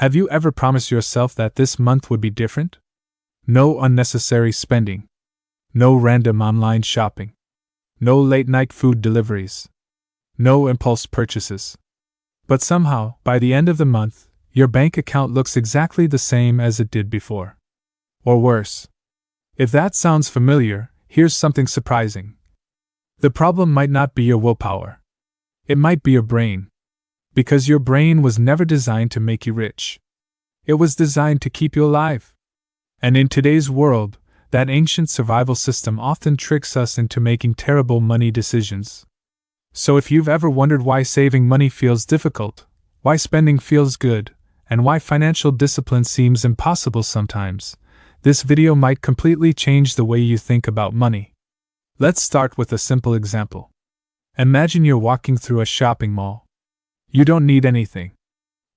Have you ever promised yourself that this month would be different? No unnecessary spending. No random online shopping. No late-night food deliveries. No impulse purchases. But somehow, by the end of the month, your bank account looks exactly the same as it did before. Or worse. If that sounds familiar, here's something surprising. The problem might not be your willpower. It might be your brain. Because your brain was never designed to make you rich. It was designed to keep you alive. And in today's world, that ancient survival system often tricks us into making terrible money decisions. So if you've ever wondered why saving money feels difficult, why spending feels good, and why financial discipline seems impossible sometimes, this video might completely change the way you think about money. Let's start with a simple example. Imagine you're walking through a shopping mall. You don't need anything.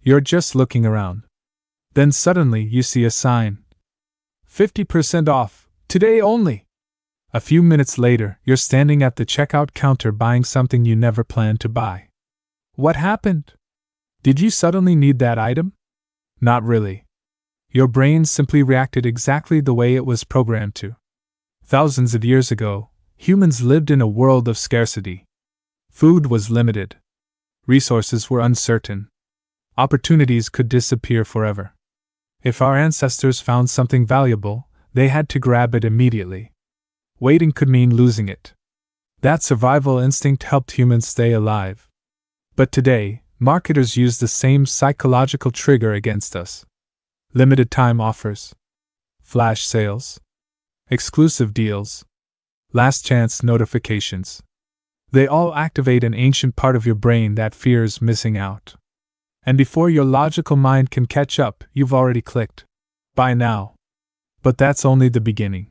You're just looking around. Then suddenly you see a sign. 50% off, today only. A few minutes later, you're standing at the checkout counter buying something you never planned to buy. What happened? Did you suddenly need that item? Not really. Your brain simply reacted exactly the way it was programmed to. Thousands of years ago, humans lived in a world of scarcity. Food was limited. Resources were uncertain. Opportunities could disappear forever. If our ancestors found something valuable, they had to grab it immediately. Waiting could mean losing it. That survival instinct helped humans stay alive. But today, marketers use the same psychological trigger against us. Limited time offers. Flash sales. Exclusive deals. Last chance notifications. They all activate an ancient part of your brain that fears missing out. And before your logical mind can catch up, you've already clicked buy now. But that's only the beginning.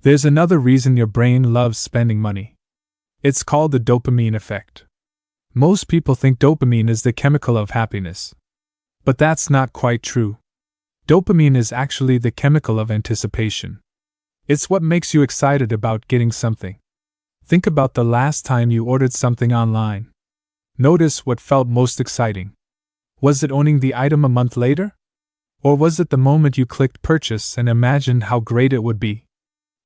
There's another reason your brain loves spending money. It's called the dopamine effect. Most people think dopamine is the chemical of happiness. But that's not quite true. Dopamine is actually the chemical of anticipation. It's what makes you excited about getting something. Think about the last time you ordered something online. Notice what felt most exciting. Was it owning the item a month later? Or was it the moment you clicked purchase and imagined how great it would be?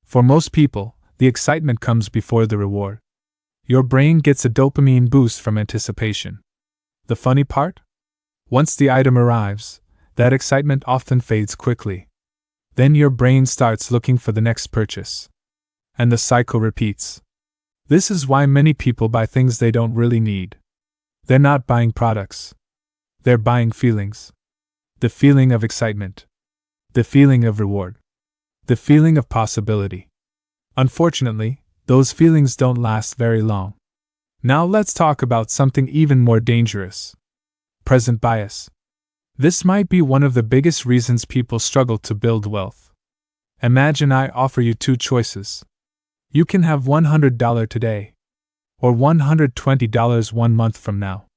For most people, the excitement comes before the reward. Your brain gets a dopamine boost from anticipation. The funny part? Once the item arrives, that excitement often fades quickly. Then your brain starts looking for the next purchase. And the cycle repeats. This is why many people buy things they don't really need. They're not buying products. They're buying feelings. The feeling of excitement. The feeling of reward. The feeling of possibility. Unfortunately, those feelings don't last very long. Now let's talk about something even more dangerous. Present bias. This might be one of the biggest reasons people struggle to build wealth. Imagine I offer you two choices. You can have $100 today, or $120 1 month from now.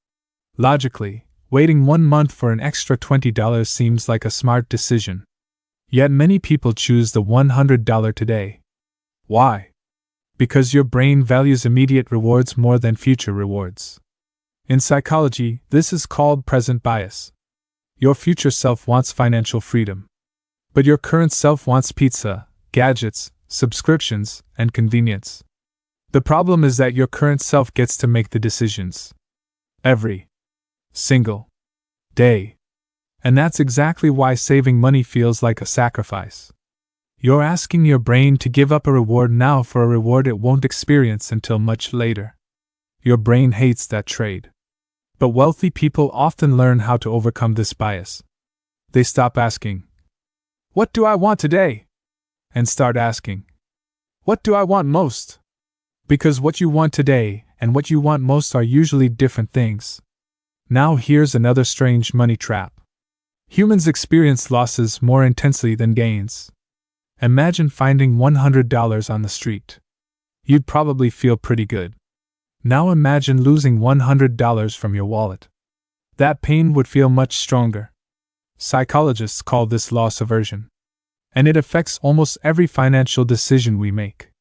Logically, waiting 1 month for an extra $20 seems like a smart decision. Yet many people choose the $100 today. Why? Because your brain values immediate rewards more than future rewards. In psychology, this is called present bias. Your future self wants financial freedom. But your current self wants pizza, gadgets, subscriptions, and convenience. The problem is that your current self gets to make the decisions. Every single day. And that's exactly why saving money feels like a sacrifice. You're asking your brain to give up a reward now for a reward it won't experience until much later. Your brain hates that trade. But wealthy people often learn how to overcome this bias. They stop asking, "What do I want today?" and start asking, "What do I want most?" Because what you want today and what you want most are usually different things. Now here's another strange money trap. Humans experience losses more intensely than gains. Imagine finding $100 on the street. You'd probably feel pretty good. Now imagine losing $100 from your wallet. That pain would feel much stronger. Psychologists call this loss aversion. And it affects almost every financial decision we make.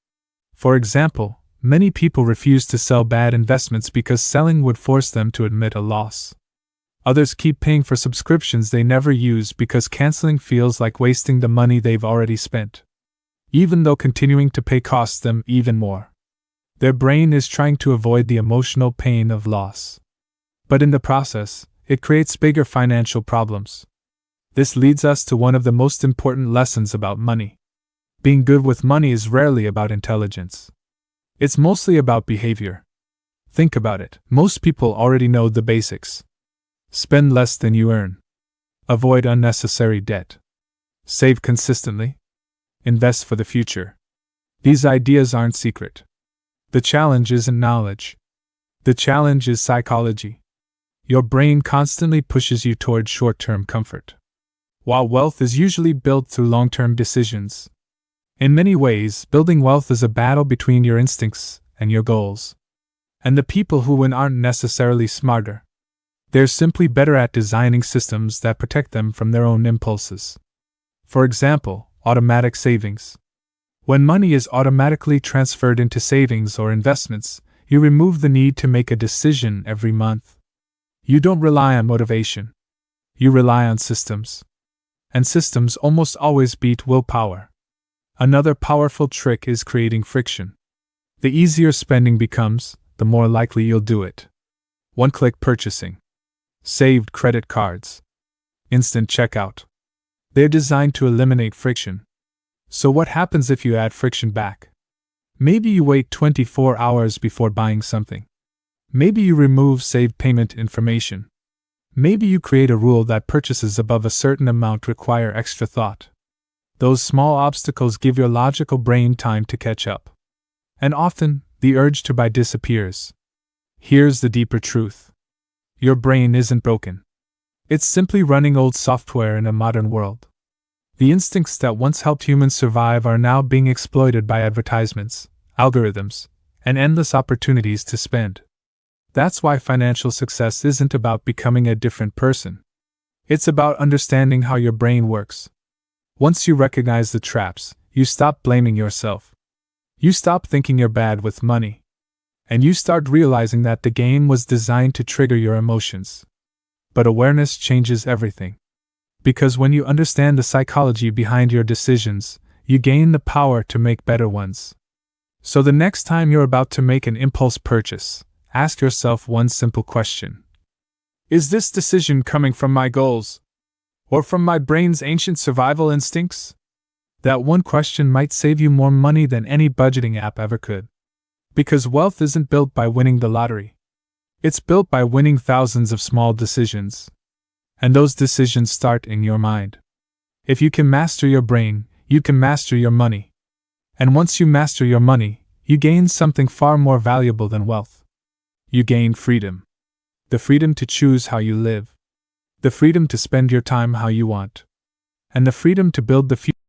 For example, many people refuse to sell bad investments because selling would force them to admit a loss. Others keep paying for subscriptions they never use because canceling feels like wasting the money they've already spent, even though continuing to pay costs them even more. Their brain is trying to avoid the emotional pain of loss. But in the process, it creates bigger financial problems. This leads us to one of the most important lessons about money. Being good with money is rarely about intelligence. It's mostly about behavior. Think about it. Most people already know the basics. Spend less than you earn. Avoid unnecessary debt. Save consistently. Invest for the future. These ideas aren't secret. The challenge isn't knowledge. The challenge is psychology. Your brain constantly pushes you toward short-term comfort, while wealth is usually built through long-term decisions. In many ways, building wealth is a battle between your instincts and your goals. And the people who win aren't necessarily smarter. They're simply better at designing systems that protect them from their own impulses. For example, automatic savings. When money is automatically transferred into savings or investments, you remove the need to make a decision every month. You don't rely on motivation. You rely on systems. And systems almost always beat willpower. Another powerful trick is creating friction. The easier spending becomes, the more likely you'll do it. One-click purchasing. Saved credit cards. Instant checkout. They're designed to eliminate friction. So what happens if you add friction back? Maybe you wait 24 hours before buying something. Maybe you remove saved payment information. Maybe you create a rule that purchases above a certain amount require extra thought. Those small obstacles give your logical brain time to catch up. And often, the urge to buy disappears. Here's the deeper truth. Your brain isn't broken. It's simply running old software in a modern world. The instincts that once helped humans survive are now being exploited by advertisements, algorithms, and endless opportunities to spend. That's why financial success isn't about becoming a different person. It's about understanding how your brain works. Once you recognize the traps, you stop blaming yourself. You stop thinking you're bad with money. And you start realizing that the game was designed to trigger your emotions. But awareness changes everything. Because when you understand the psychology behind your decisions, you gain the power to make better ones. So the next time you're about to make an impulse purchase, ask yourself one simple question. Is this decision coming from my goals? Or from my brain's ancient survival instincts? That one question might save you more money than any budgeting app ever could. Because wealth isn't built by winning the lottery. It's built by winning thousands of small decisions. And those decisions start in your mind. If you can master your brain, you can master your money. And once you master your money, you gain something far more valuable than wealth. You gain freedom. The freedom to choose how you live. The freedom to spend your time how you want. And the freedom to build the future